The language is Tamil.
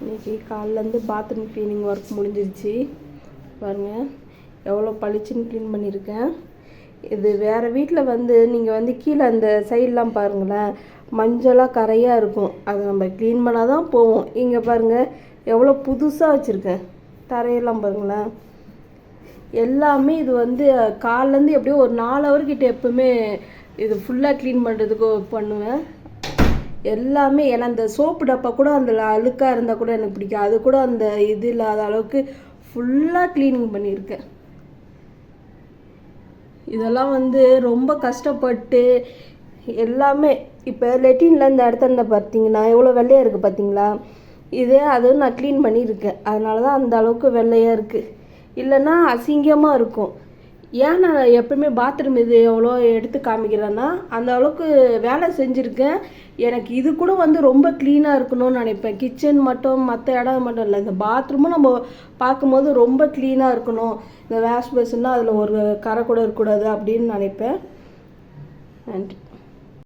இன்றைக்கி காலையிலேருந்து பாத்ரூம் க்ளீனிங் ஒர்க் முடிஞ்சிருச்சு பாருங்கள், எவ்வளோ பளிச்சுன்னு க்ளீன் பண்ணியிருக்கேன். இது வேறு வீட்டில் நீங்கள் கீழே அந்த சைடெலாம் பாருங்களேன், மஞ்சளாக கரையாக இருக்கும். அதை நம்ம க்ளீன் பண்ணால் தான் போவோம். இங்கே பாருங்கள் எவ்வளோ புதுசாக வச்சுருக்கேன். தரையெல்லாம் பாருங்களேன், எல்லாமே இது காலிலேருந்து எப்படியும் ஒரு 4 ஹவர்கிட்ட எப்போவுமே இது ஃபுல்லாக க்ளீன் பண்ணுறதுக்கு பண்ணுவேன். எல்லாமே ஏன்னா இந்த சோப்பு டப்பா கூட அந்த அழுக்காக இருந்தால் கூட எனக்கு பிடிக்கும். அது கூட அந்த இது இல்லாத அளவுக்கு ஃபுல்லாக க்ளீனிங் பண்ணியிருக்கேன். இதெல்லாம் ரொம்ப கஷ்டப்பட்டு எல்லாமே இப்போ லெட்டினில் இந்த இடத்துல பார்த்தீங்கன்னா எவ்வளோ வெள்ளையாக இருக்குது பார்த்தீங்களா? அதுவும் நான் க்ளீன் பண்ணியிருக்கேன். அதனால தான் அந்த அளவுக்கு வெள்ளையாக இருக்குது. இல்லைன்னா அசிங்கமாக இருக்கும். ஏன் நான் எப்பவுமே பாத்ரூம் இது எவ்வளோ எடுத்து காமிக்கிறேன்னா, அந்த அளவுக்கு வேலை செஞ்சுருக்கேன். எனக்கு இது கூட ரொம்ப க்ளீனாக இருக்கணும்னு நினைப்பேன். கிச்சன் மட்டும் மற்ற இடம் மட்டும் இல்லை, இந்த பாத்ரூமும் நம்ம பார்க்கும்போது ரொம்ப க்ளீனாக இருக்கணும். இந்த வாஷ் பேசின்னா அதில் ஒரு கரை கூட இருக்கக்கூடாது அப்படின்னு நினைப்பேன். நன்றி.